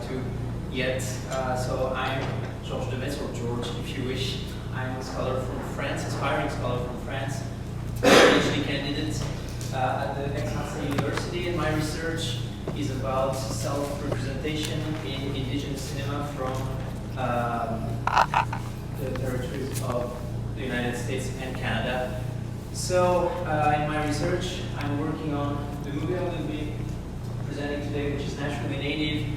to yet. So I'm Georges Medts, or George if you wish. I'm a scholar from France, aspiring scholar from France, PhD candidate at the Aix-Marseille University, and my research is about self-representation in indigenous cinema from the territories of the United States and Canada. So in my research, I'm working on the movie I will be presenting today, which is Naturally Native,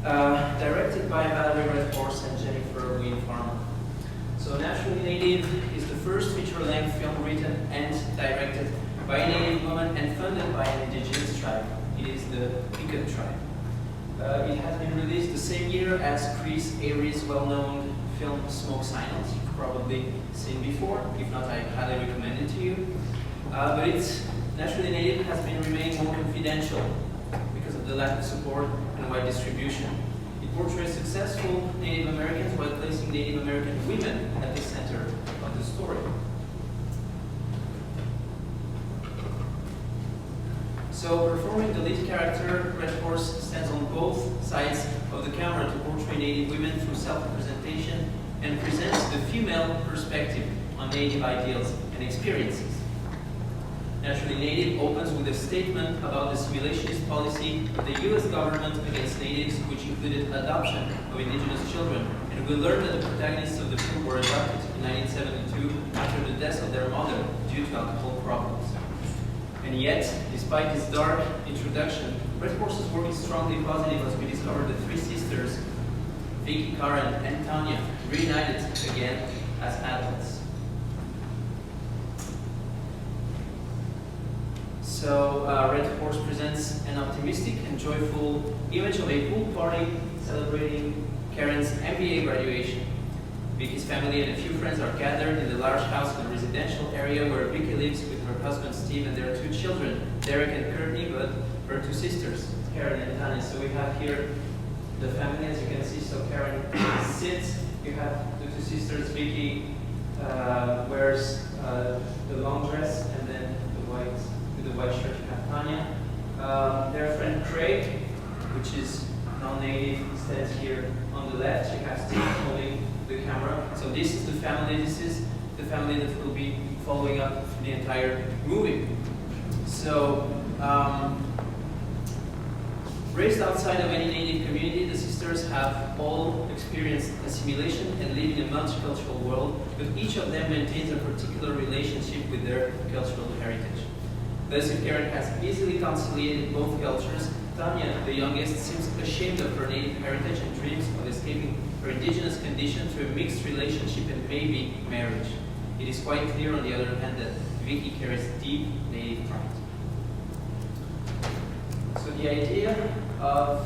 directed by Valerie Redhorse and Jennifer Wynne Farmer. So Naturally Native is the first feature-length film written and directed by a Native woman and funded by an indigenous tribe. It is the Picard tribe. It has been released the same year as Chris Avery's well-known film Smoke Signals. You've probably seen before. If not, I highly recommend it to you. But it's Naturally Native has been remaining more confidential because of the lack of support and wide distribution. It portrays successful Native Americans while placing Native American women at the center of the story. So, performing the lead character, Redhorse stands on both sides of the camera to portray Native women through self-representation and presents the female perspective on Native ideals and experiences. Naturally Native opens with a statement about the assimilationist policy of the U.S. government against Natives, which included adoption of indigenous children, and we learn that the protagonists of the film were adopted in 1972 after the death of their mother due to alcohol problems. And yet, despite this dark introduction, Redhorse's work is strongly positive as we discover the three sisters, Vicky, Karen, and Tanya, reunited again as adults. So, Redhorse presents an optimistic and joyful image of a pool party celebrating Karen's MBA graduation. Vicky's family and a few friends are gathered in the large house in a residential area where Vicky lives with her husband Steve and their two children, Derek and Courtney, but her two sisters, Karen and Tanya. So we have here the family, as you can see. So Karen sits, you have the two sisters, Vicky wears the long dress and then the white shirt. You have Tanya. Their friend Craig, which is non-native, stands here on the left. You have Steve holding the camera. So this is the family. This is the family that will be following up the entire movie. So, raised outside of any Native community, the sisters have all experienced assimilation and live in a multicultural world, but each of them maintains a particular relationship with their cultural heritage. Thus, if Karen has easily conciliated both cultures, Tanya, the youngest, seems ashamed of her Native heritage and dreams of escaping her indigenous condition through a mixed relationship and maybe marriage. It is quite clear, on the other hand, that Vicky carries deep Native pride. So the idea of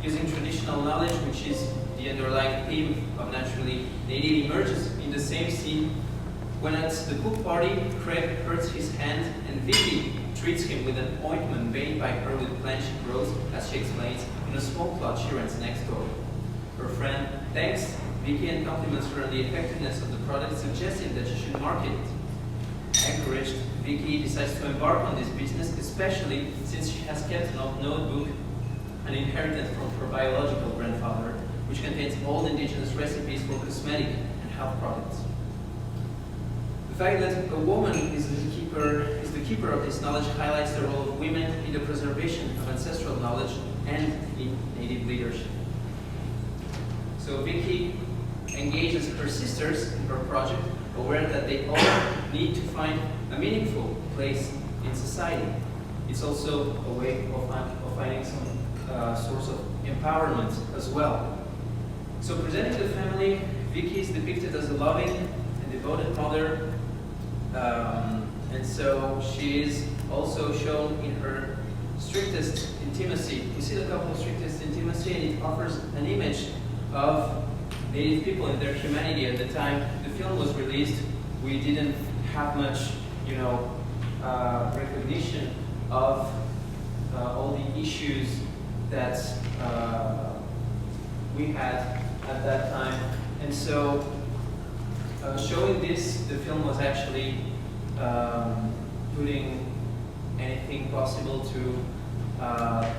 using traditional knowledge, which is the underlying theme of Naturally Native, emerges in the same scene when at the pool party, Craig hurts his hand and Vicky treats him with an ointment made by her with plant she grows, as she explains, in a small plot she rents next door. Her friend thanks Vicky and compliments her on the effectiveness of the product, suggesting that she should market it. Encouraged, Vicky decides to embark on this business, especially since she has kept a notebook, an inheritance from her biological grandfather, which contains all indigenous recipes for cosmetic and health products. The fact that a woman is the keeper of this knowledge highlights the role of women in the preservation of ancestral knowledge and in Native leadership. So Vicky engages her sisters in her project, aware that they all need to find a meaningful place in society. It's also a way of finding some source of empowerment as well. So presenting the family, Vicky is depicted as a loving and devoted mother, and so she is also shown in her strictest intimacy. We see the couple of strictest intimacy, and it offers an image of Native people and their humanity. At the time the film was released, we didn't have much, recognition of all the issues that we had at that time. And so, showing this, the film was actually putting anything possible to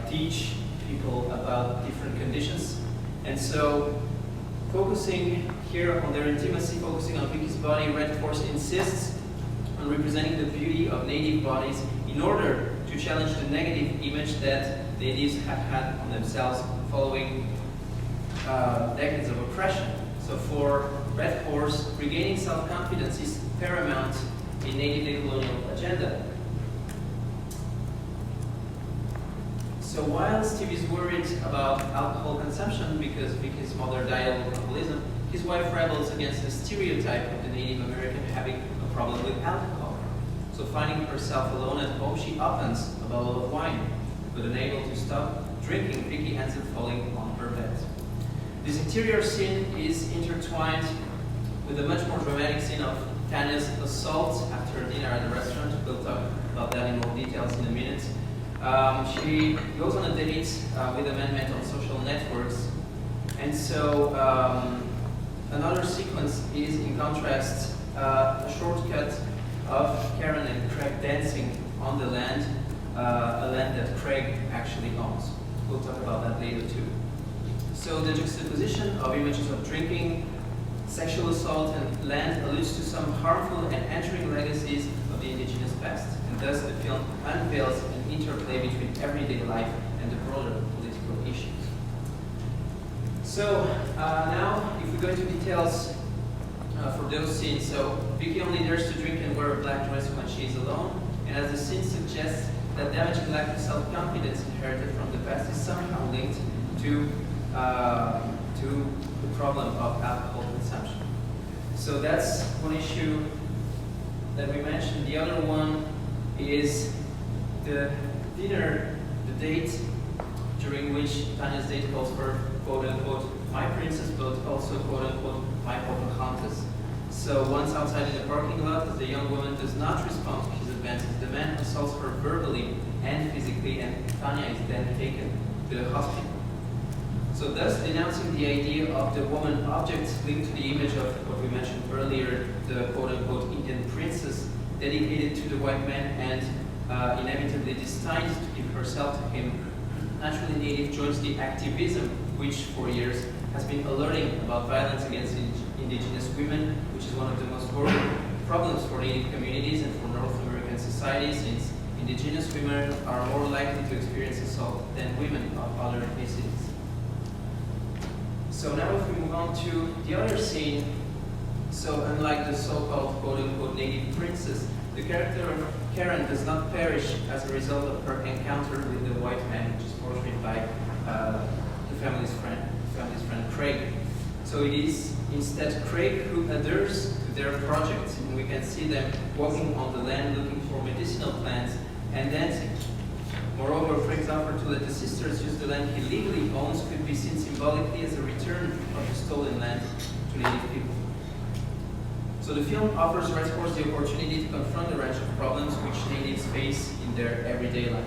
teach people about different conditions. And so, focusing here on their intimacy, focusing on Vicky's body, Red Horse insists on representing the beauty of native bodies in order to challenge the negative image that natives have had on themselves following decades of oppression. So for Red Horse, regaining self-confidence is paramount in native decolonial agenda. So while Steve is worried about alcohol consumption because Vicky's mother died of alcoholism, his wife rebels against the stereotype of the Native American having a problem with alcohol. So finding herself alone at home, she opens a bottle of wine, but unable to stop drinking, Vicky ends up falling on her bed. This interior scene is intertwined with a much more dramatic scene of Tanya's assault after dinner at the restaurant. We'll talk about that in more details in a minute. She goes on a date with a man met on social networks. And so another sequence is, in contrast, a shortcut of Karen and Craig dancing on the land, a land that Craig actually owns. We'll talk about that later too. So the juxtaposition of images of drinking, sexual assault, and land alludes to some harmful and entering legacies of the indigenous past. And thus the film unveils an interplay between everyday life and the broader political issues. So now, if we go into details for those scenes, so Vicky only dares to drink and wear a black dress when she is alone, and as the scene suggests, that damaging lack of self-confidence inherited from the past is somehow linked to the problem of alcohol consumption. So that's one issue that we mentioned. The other one is the dinner, the date, during which Tanya's date calls her, quote-unquote, my princess, but also, quote-unquote, my Pocahontas. So once outside in the parking lot, as the young woman does not respond to his advances, the man assaults her verbally and physically, and Tanya is then taken to the hospital. So thus denouncing the idea of the woman object linked to the image of what we mentioned earlier, the quote-unquote Indian princess dedicated to the white man and inevitably destined to give herself to him, Naturally Native joins the activism which for years has been alerting about violence against indigenous women, which is one of the most worrying problems for Native communities and for North American society, since indigenous women are more likely to experience assault than women of other ethnicities. So now if we move on to the other scene, so unlike the so-called quote-unquote Native princess, the character of Karen does not perish as a result of her encounter with the white man, which is portrayed by the family's friend Craig. So it is instead Craig who adheres to their project, and we can see them walking on the land looking for medicinal plants and dancing. Moreover, Craig's offer to let the sisters use the land he legally owns could be seen symbolically as a return of the stolen land to Native people. So the film offers Red Horse the opportunity to confront a range of problems which natives face in their everyday life.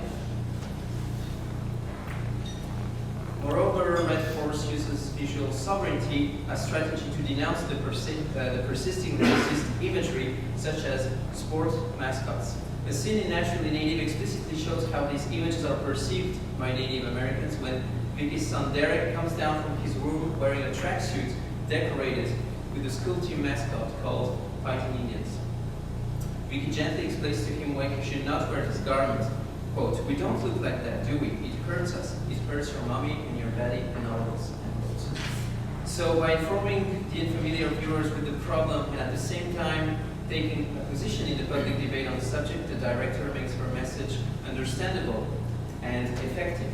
Moreover, Red Horse uses visual sovereignty as strategy to denounce the persisting racist imagery, such as sport mascots. A scene in Naturally Native explicitly shows how these images are perceived by Native Americans when Vicky's son Derek comes down from his room wearing a tracksuit decorated with a school team mascot called Fighting Indians. Vicky gently explains to him why he should not wear this garment. Quote, "We don't look like that, do we? It hurts us. It hurts your mommy and your daddy and all of us." So by informing the unfamiliar viewers with the problem and at the same time taking a position in the public debate on the subject, the director makes her message understandable and effective.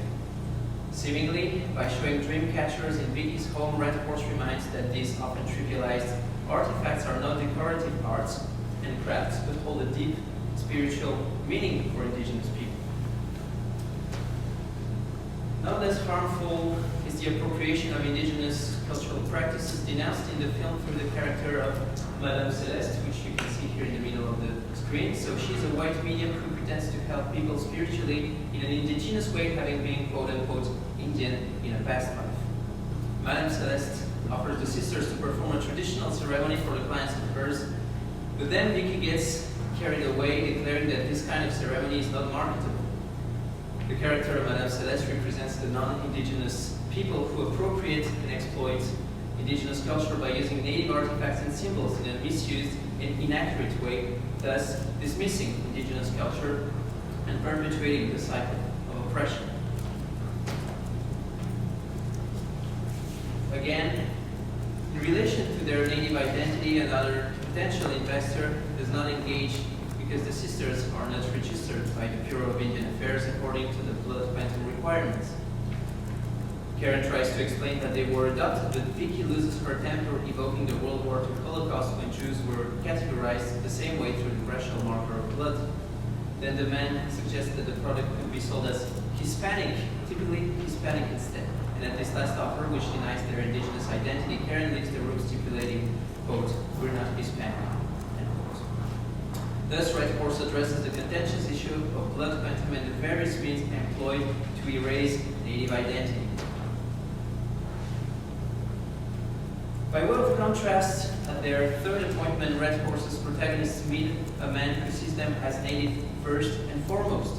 Seemingly, by showing dream catchers in Vicky's home, Red Horse reminds that these often trivialized artifacts are not decorative arts and crafts, but hold a deep spiritual meaning for indigenous people. Not less harmful is the appropriation of indigenous cultural practices denounced in the film through the character of Madame Celeste, which you can see here in the middle of the screen. So she's a white medium who pretends to help people spiritually in an indigenous way, having been quote-unquote Indian in a past life. Madame Celeste offers the sisters to perform a traditional ceremony for the clients of hers, but then Vicky gets carried away, declaring that this kind of ceremony is not marketable. The character of Madame Celeste represents the non-indigenous people who appropriate and exploit indigenous culture by using native artifacts and symbols in a misused and inaccurate way, thus dismissing indigenous culture and perpetuating the cycle of oppression. Again, in relation to their native identity, another potential investor does not engage because the sisters are not registered by the Bureau of Indian Affairs according to the blood quantum requirements. Karen tries to explain that they were adopted, but Vicky loses her temper, evoking the World War II Holocaust when Jews were categorized the same way through the racial marker of blood. Then the man suggests that the product could be sold as Hispanic, typically Hispanic instead. And at this last offer, which denies their indigenous identity, Karen leaves the room stipulating, quote, "We're not Hispanic," end quote. Thus, Red Horse addresses the contentious issue of blood quantum and the various means employed to erase native identity. By way of contrast, at their third appointment, Red Horse's protagonists meet a man who sees them as native first and foremost.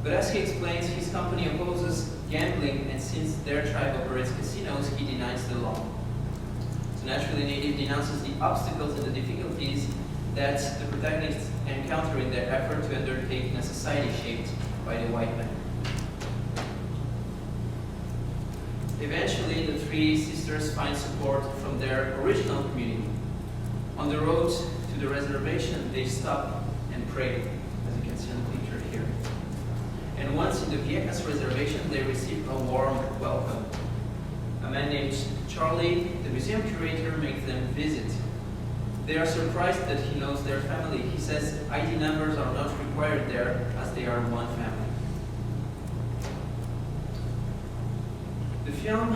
But as he explains, his company opposes gambling, and since their tribe operates casinos, he denies the law. So naturally, Native denounces the obstacles and the difficulties that the protagonists encounter in their effort to undertake in a society shaped by the white man. Eventually, the three sisters find support from their original community. On the road to the reservation, they stop and pray, as you can see in the picture here. And once in the Viejas reservation, they receive a warm welcome. A man named Charlie, the museum curator, makes them visit. They are surprised that he knows their family. He says ID numbers are not required there, as they are one family. The film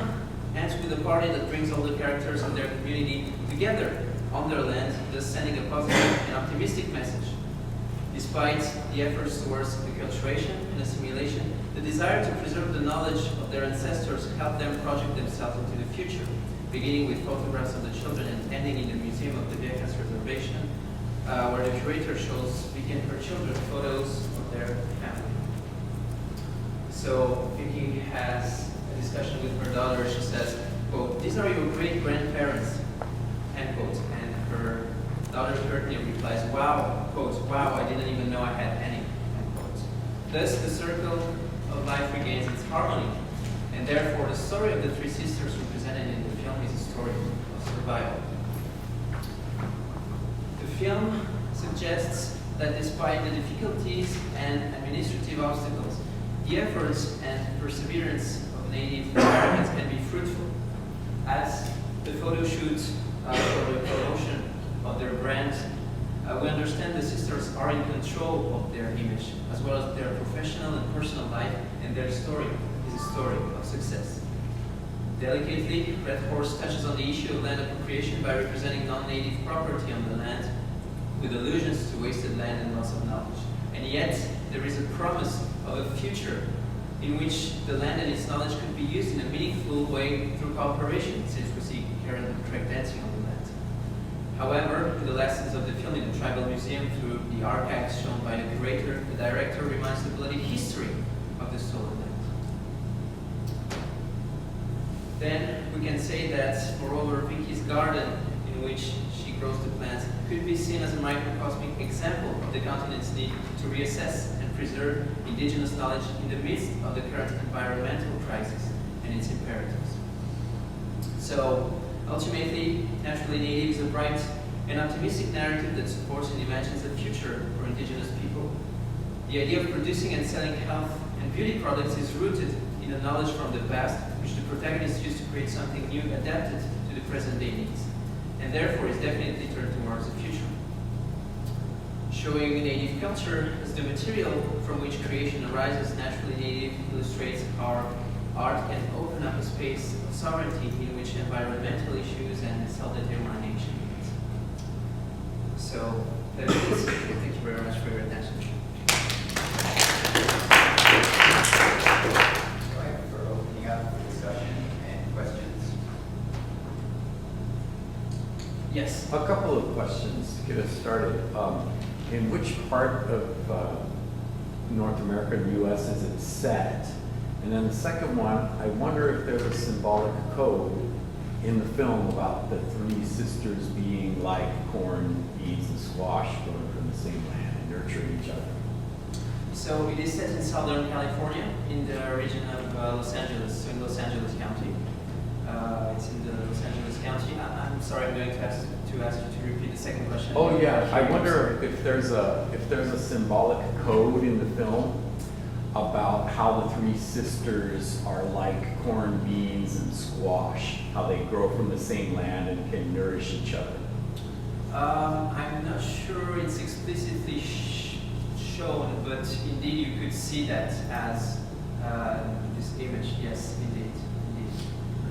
ends with a party that brings all the characters and their community together on their land, thus sending a positive and optimistic message. Despite the efforts towards acculturation and assimilation, the desire to preserve the knowledge of their ancestors helped them project themselves into the future, beginning with photographs of the children and ending in the Museum of the Viejas Reservation, where the curator shows Vicky and her children photos of their family. So Vicky has a discussion with her daughter. She says, quote, "These are your great-grandparents," end quote. And her daughter curtly replies, "Wow," quote, "wow, I didn't even know I had any," end quote. Thus, the circle of life regains its harmony, and therefore the story of the three sisters represented in the film is a story of survival. The film suggests that despite the difficulties and administrative obstacles, the efforts and perseverance of Native Americans can be fruitful. As the photo shoot for the promotion of their brand, we understand the sisters are in control of their image, as well as their professional and personal life, and their story is a story of success. Delicately, Red Horse touches on the issue of land appropriation by representing non-native property on the land, with allusions to wasted land and loss of knowledge. And yet, there is a promise of a future in which the land and its knowledge could be used in a meaningful way through cooperation, since we see Karen and Craig dancing on the land. However, in the lessons of the film in the Tribal Museum, through the archives shown by the curator, the director reminds the bloody history of the stolen land. Then we can say that, moreover, Vicky's garden, in which she grows the plants, could be seen as a microcosmic example of the continent's need to reassess and preserve indigenous knowledge in the midst of the current environmental crisis and its imperatives. So, ultimately, Naturally Native is a bright and optimistic narrative that supports and imagines a future for indigenous people. The idea of producing and selling health and beauty products is rooted in a knowledge from the past, which the protagonists use to create something new adapted to the present day needs, and therefore is definitely turned towards the future. Showing Native culture as the material from which creation arises, Naturally Native illustrates how art can open up a space of sovereignty in which environmental issues and self-determination meet. So, that is it. Thank you very much for your attention. For opening up the discussion and questions. Yes. A couple of questions to get us started. In which part of North America and the US as it's set? And then the second one, I wonder if there's a symbolic code in the film about the three sisters being like corn, beans, and squash growing from the same land and nurturing each other. So it is set in Southern California, in the region of Los Angeles, so in Los Angeles County. It's in the Los Angeles County. I'm sorry, I'm going to ask you to repeat the second question. Oh yeah, I wonder if there's a symbolic code in the film about how the three sisters are like corn, beans, and squash, how they grow from the same land and can nourish each other. I'm not sure it's explicitly shown, but indeed you could see that as this image. Yes, indeed.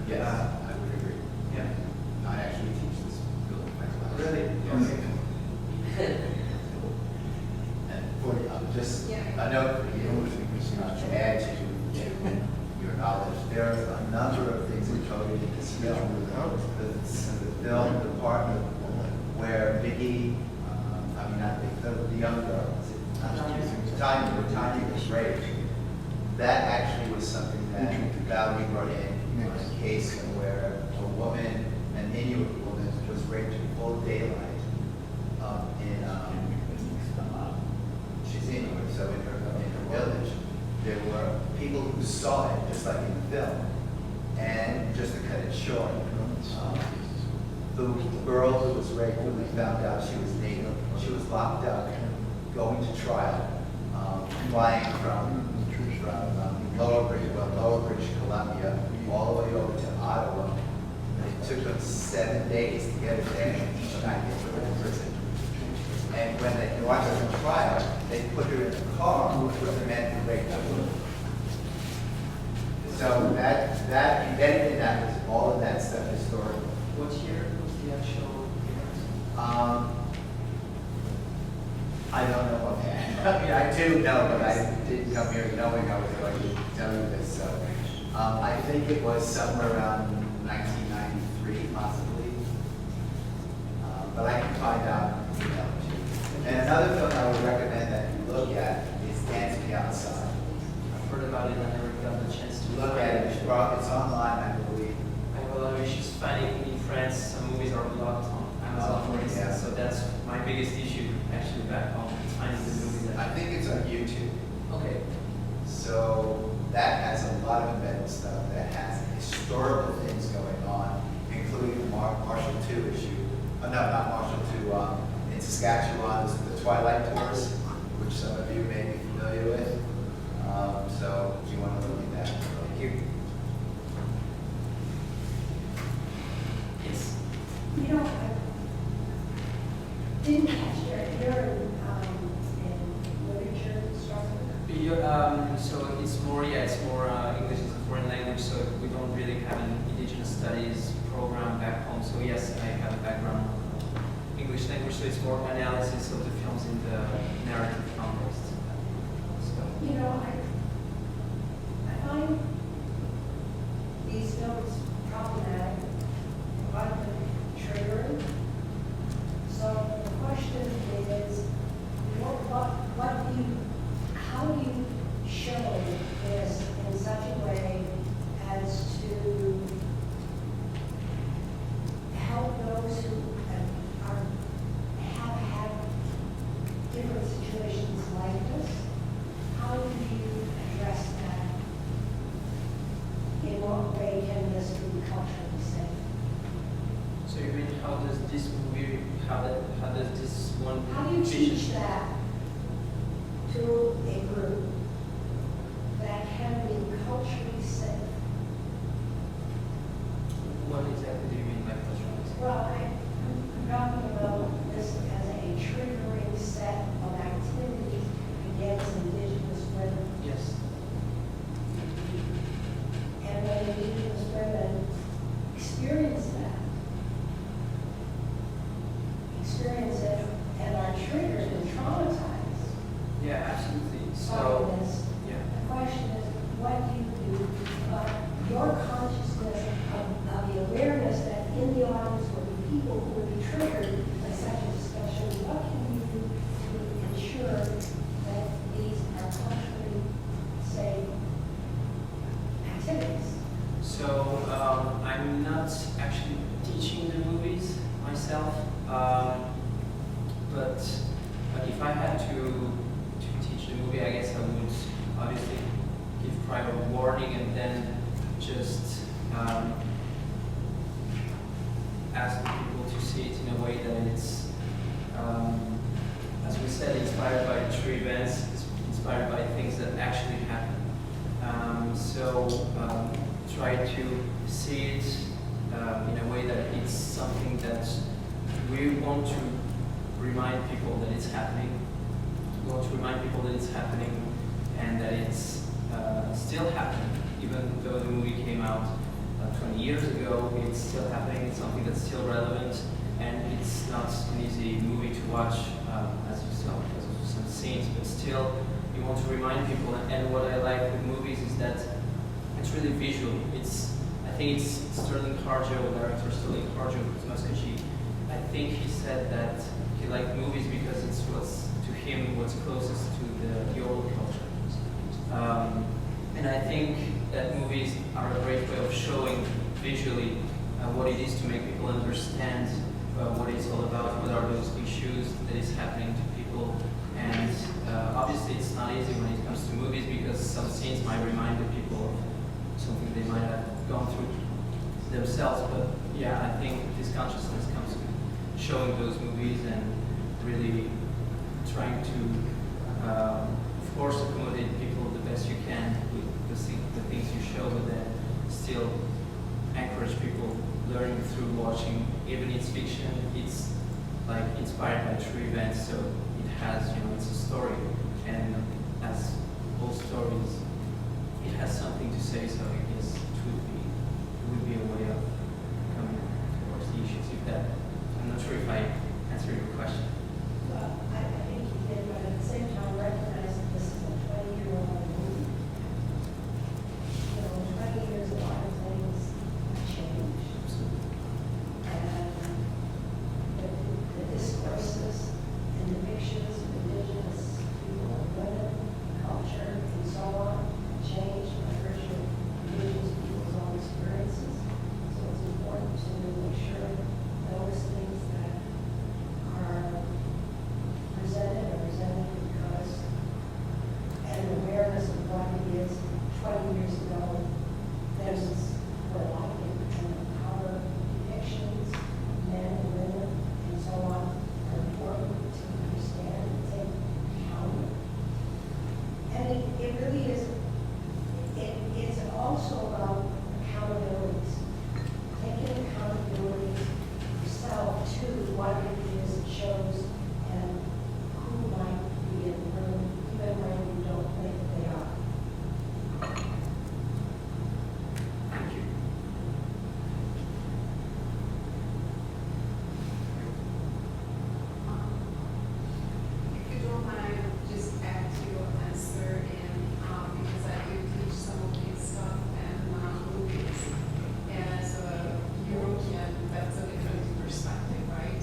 Yes, I would agree. Yeah. I actually teach this film in my class. Really? Yes. And for just a note for you, to add to your knowledge, there are a number of things encoded in this film. The film department where Vicky, not Vicky, the young girl, Tanya was raped. That actually was something that Valerie brought in a case where a woman, an Inuit woman, was raped in full daylight she's Inuit, so in her village, there were people who saw it, just like in the film. And just to cut it short, the girl who was raped, when we found out she was Native, she was locked up, going to trial, flying from Lower British Columbia, all the way over to Ottawa. It took them 7 days to get her there, and each night they put her in prison. And when they watched her on trial, they put her in a car with the man who raped her. So that embedded in that was all of that stuff historical. What year was the actual event? I don't know offhand. I mean, I do know, but I didn't come here knowing I was going to tell you this. So I think it was somewhere around 1993, possibly. But I can find out. And another film I would recommend that you look at is Dance Me Outside. I've heard about it, I never got the chance to Look at it. It's online, I believe. I have a lot of issues finding in France. Some movies are blocked on Amazon, for instance. Yeah. So that's my biggest issue, actually, back home. Finding the movie that. I think it's on YouTube. Okay. So that has a lot of embedded stuff that has historical things going on, including the Marshall II issue. No, not Marshall II. In Saskatchewan, the Twilight Tours, which some of you may be familiar with. So if you want to look at that. Thank you. Yes. You know, I didn't catch you're in literature instructor. So it's more English as a foreign language, so we don't really have an indigenous studies program back home. So yes, I have a background in English language, so it's more analysis of the films in the narrative context. So. You know, I find these films problematic, I find them triggering. So the question is, how do you show this in such a way as to help those who have had different situations like this? How do you address that? In what way can this be culturally safe? So you mean how does this movie, how does this one How do you vision- teach that to a group that can be culturally safe? What exactly do you mean by cultural? Well, I'm talking about this as a triggering set of activities against indigenous women. Yes. And when indigenous women experience it and are triggered and traumatized Yeah, absolutely. by So, this, yeah. the question is, what do you do about your consciousness of the awareness that in the audience will be warning and then just asking people to see it in a way that it's, as we said, inspired by true events, inspired by things that actually happen. Try to see it in a way that it's something that we want to remind people that it's happening. We want to remind people that it's happening and that it's still happening. Even though the movie came out 20 years ago, it's still happening. It's something that's still relevant, and it's not an easy movie to watch, as you saw, because of some scenes, but still, you want to remind people. And what I like with movies is that it's really visual. I think it's Sterling Harjo, director Sterling Harjo, I think he said that he liked movies because it's what's, to him, what's closest to the old culture. And I think that movies are a great way of showing visually what it is to make people understand what it's all about, what are those issues that is happening to people. And obviously it's not easy when it comes to movies because some scenes might remind the people of something they might have gone through themselves. But yeah, I think this consciousness comes to showing those movies and really trying to, of course, accommodate people the best you can with the things you show, but then still encourage people learning through watching. Even it's fiction, it's like inspired by true events, so it has, it's a story, and as all stories, it has something to say. So I guess it would be a way of coming towards the issues. If that, I'm not sure if I answered your question. Well, I think you did, but at the same time, recognize that this is a 20-year-old movie. 20 years, a lot of things have changed. And the discourses and the pictures of indigenous people and women, culture, and so on, changed by virtue of indigenous people's own experiences. So it's important to make sure those things that are presented because an awareness of what it is 20 years ago, things were like it, and the power depictions, men and women, and so on, are important to understand and take account. And it really is, it's also about accountabilities, taking accountability yourself to what it is it shows and who might be in the room, even when you don't think they are. Thank you. If you don't mind, just add to your answer, and because I do teach some of this stuff and movies, and as a European, that's a different perspective, right?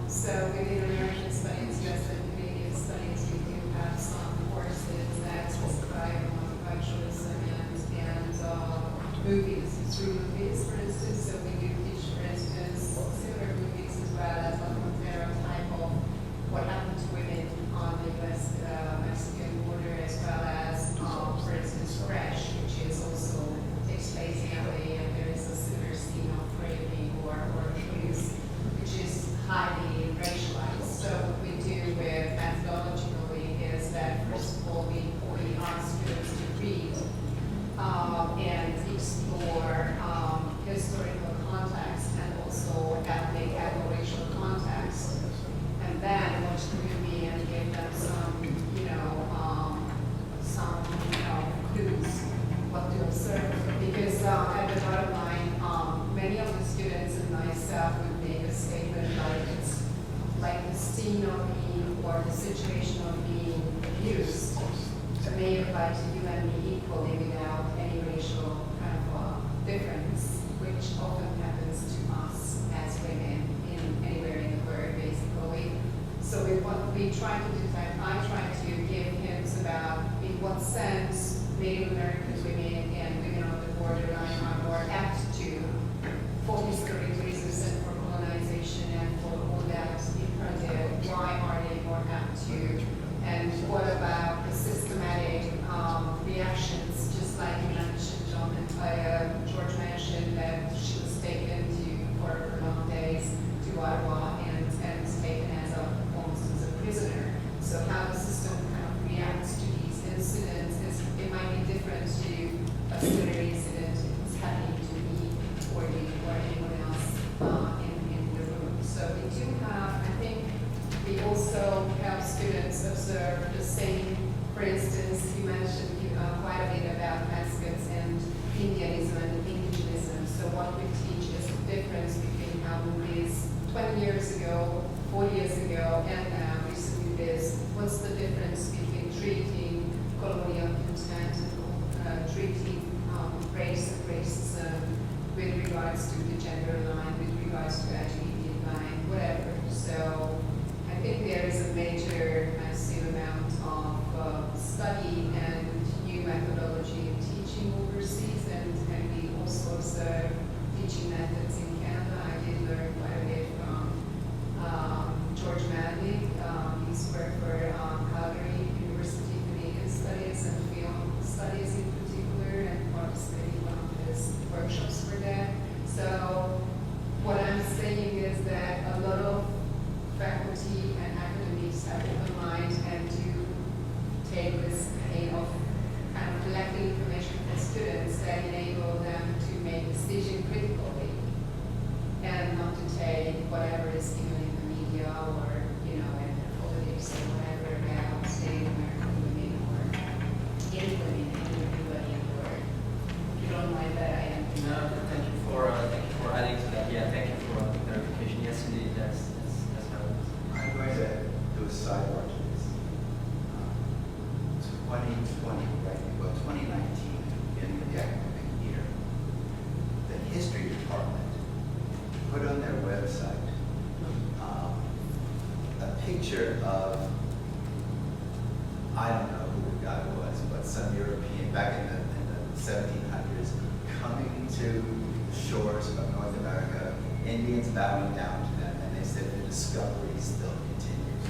So within American studies, US and Canadian studies, we do have some courses that describe multiculturalism and movies, through movies, for instance. So we do teach, for instance, similar movies as well as a stereotype of what happened to women on the US-Mexican border, as well as, for instance, Fresh, which is also takes place in LA, and there is a similar scene of raping or abuse, which is highly racialized. So what we do with methodologically is that, first of all, we ask students to read and explore historical context and also ethnic and racial context. And then watch the movie and give them some clues what to observe. Because at the bottom line, many of the students and myself would make a statement like it's like the scene of being or the situation of being abused may apply to you and me equally without any racial kind of difference, which often happens to us as women in anywhere in the world, basically. So what we try to do, I try to give hints about in what sense Native American women and women on the borderline are more apt to, for historic reasons and for colonization and for all that imprinted, why are they more apt to, and what about the systematic reactions regards to the gender line, with regards to LGBT line, whatever. So I think there is a major, massive amount of study and new methodology in teaching overseas, and we also observe teaching methods in Canada. I did learn quite a bit from Georges Medts. He's worked for Calgary University Canadian Studies and Film Studies in particular, and participated in one of his workshops for that. So what I'm saying is that a lot of faculty and academics have open minds and do take this aim of kind of collecting information from students that enable them to make decisions critically and not to take whatever is given in the media or, you know, in politics or whatever about staying American women or any women, anybody in the world. If you don't mind that, I am. No, thank you for adding to that. Yeah, thank you for the clarification. Yes, indeed, that's how it is. I'm going to do a sidebar to this. 2020, right, well, 2019, in the academic year, the history department put on their website a picture of, I don't know who the guy was, but some European back in the 1700s coming to the shores of North America, Indians bowing down to them, and they said the discovery still continues.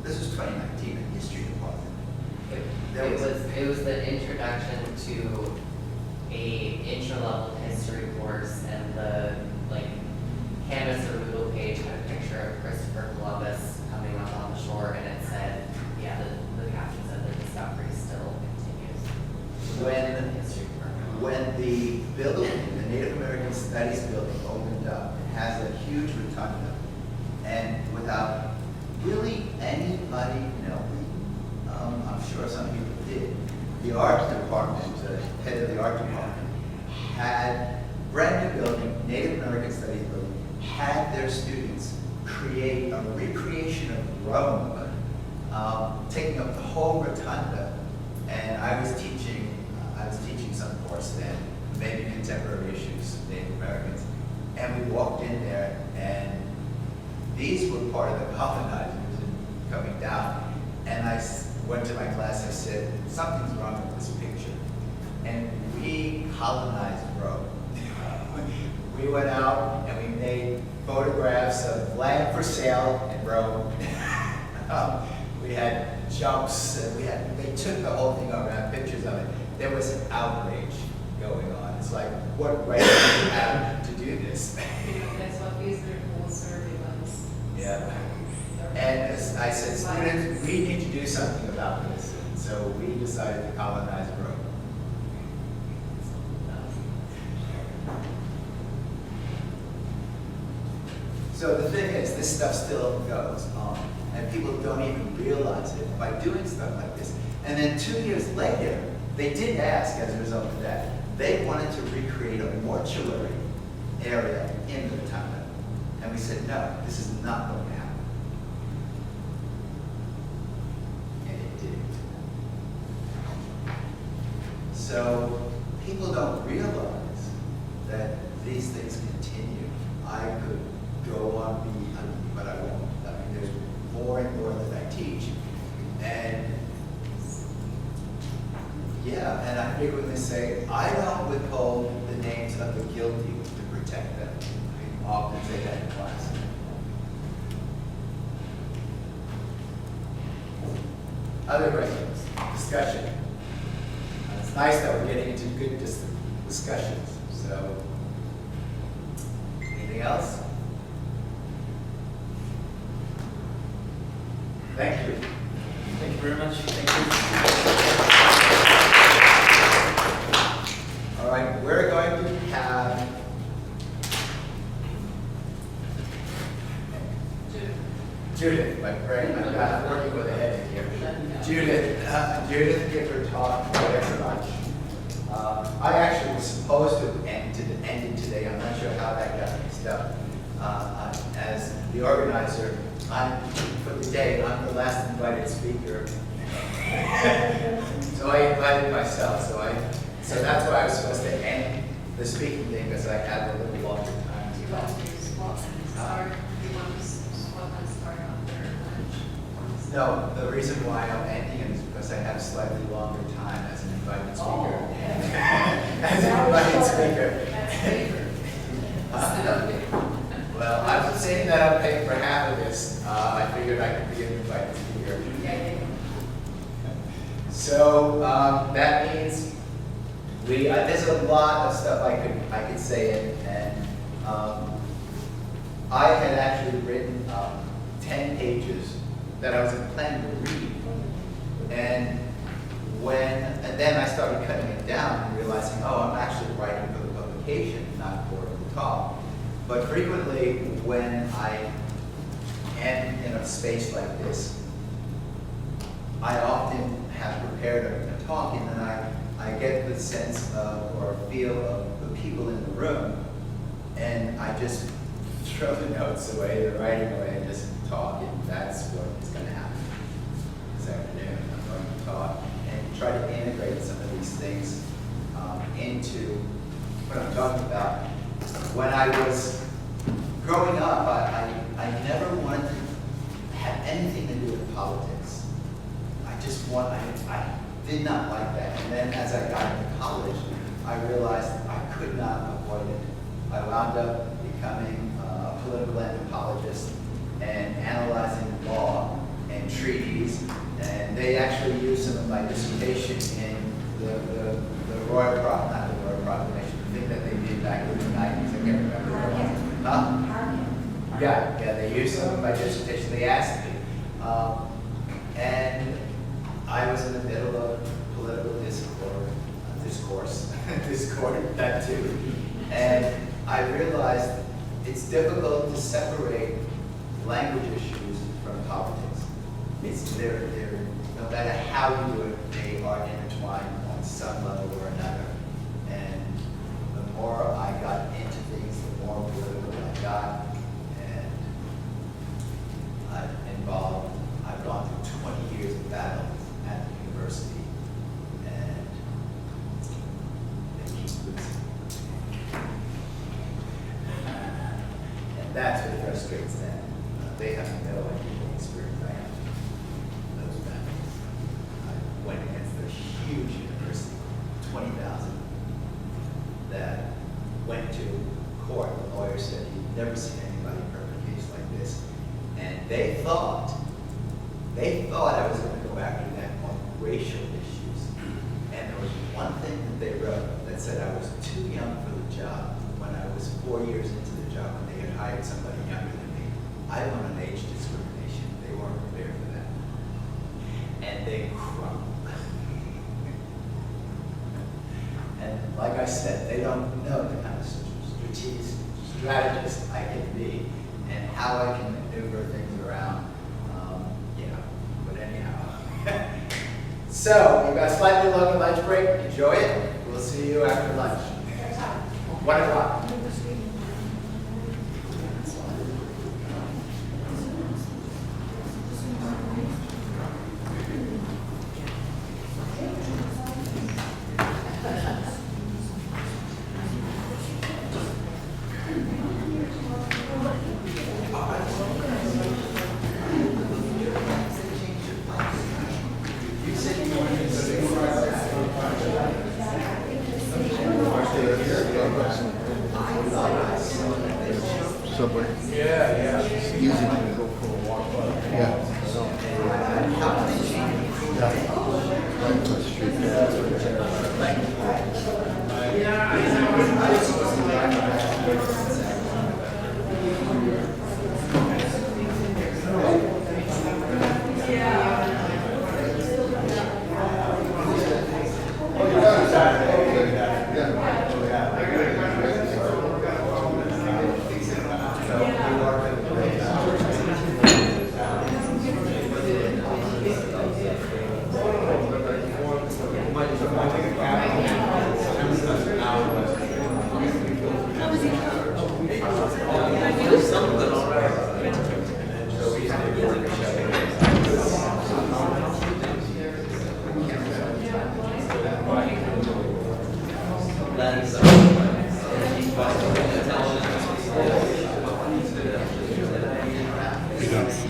This was 2019, a history department. It was the introduction to a intro-level history course, and the canvas or Google page had a picture of Christopher Columbus coming up on the shore, and it said, yeah, the caption said the discovery still continues. When The history department. When the building, the Native American Studies building opened up, it has a huge rotunda, and without really anybody knowing, I'm sure some people did, the art department, the head of the art department, had brand new building, Native American Studies building, had their students create a recreation of Rome, taking up the whole rotunda, and I was teaching some course then, maybe contemporary issues of Native Americans, and we walked in there, and these were part of the colonizers coming down, and I went to my class, I said, something's wrong with this picture, and we colonized Rome. We went out and we made photographs of land for sale in Rome. We had jumps, and they took the whole thing over, and had pictures of it. There was an outrage going on. It's like, what right do you have to do this? That's what visitor called surveillance. Yeah. And as I said, students, we need to do something about this. And so we decided to colonize Rome. So the thing is, this stuff still goes on, and people don't even realize it by doing stuff like this. And then 2 years later, they did ask, as a result of that, they wanted to recreate a mortuary area in the rotunda. And we said, no, this is not going to happen. And it didn't. So people don't realize that these things continue. I could go on, but I won't. I mean, there's more and more that I teach. And yeah, and I frequently say, I don't withhold the names of the guilty to protect them. I often say that in class. Other questions? Discussion? It's nice that we're getting into good discussions. So, anything else? Thank you. Thank you very much. Thank you. All right, we're going to have Judith, my friend. I'm working with a headache here. Judith, give her talk after lunch. I actually was supposed to end it today. I'm not sure how that got mixed up. As the organizer, for the day, I'm the last invited speaker. So I invited myself. So that's why I was supposed to end the speaking thing because I have a little longer time. Do you want to swap and start, do you want to swap and start after lunch? No, the reason why I'm ending it is because I have slightly longer time as an invited speaker. As an invited speaker. That's favor. So, Well, I was saying that I'm paying for half of this. I figured I could be an invited speaker. yeah. So that means there's a lot of stuff I could say, and I had actually written 10 pages that I was planning to read, and then I started cutting it down and realizing, oh, I'm actually writing for the publication, not for the talk. But frequently, when I am in a space like this, I often have prepared a talk, and then I get the sense of or feel of the people in the room, and I just throw the notes away, the writing away, and just talk, and that's what is going to happen this afternoon. I'm going to talk and try to integrate some of these things into what I'm talking about. When I was growing up, I never wanted to have anything to do with politics. I did not like that. And then as I got into college, I realized I could not avoid it. I wound up becoming a political anthropologist and analyzing law and treaties. And they actually used some of my dissertation in the Royal not the Royal Proclamation, the thing that they did back in the 90s. I can't remember what it was. Huh? Yeah, they used some of my dissertation. They asked me. And I was in the middle of political discourse, that too. And I realized it's difficult to separate language issues from politics. They're no matter how you do it, they are intertwined on some level or another. And the more I got into things, the more political I got. And I've gone through 20 years of battle at the university, and they keep losing. And that's what frustrates them. They have no idea what experience I have. Those battles. I went against a huge university, 20,000, that went to court. The lawyer said he'd never seen anybody prep a case like this. And they thought I was going to go after them on racial issues. And there was one thing that they wrote that said I was too young for the job when I was 4 years into the job when they had hired somebody younger than me. I went on age discrimination. They weren't prepared for that. And they crumbled. And like I said, they don't know the kind of strategist I can be and how I can maneuver things around. But anyhow. So, we've got a slightly longer lunch break. Enjoy it. We'll see you after lunch. 1 o'clock. Subway. Yeah. Easy to go for a walk. Yeah. Right across the street. Lands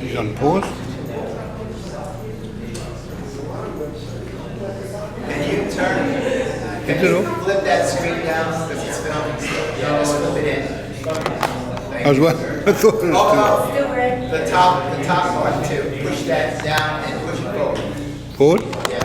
He's on pause. Can you turn, Is can it you off? flip that screen down, because it's filming still? Yeah, just flip it in. Thank I was you, what? sir. I thought it was Oh, Still red. no, the top part too, push that down and push it forward. forward. Yeah.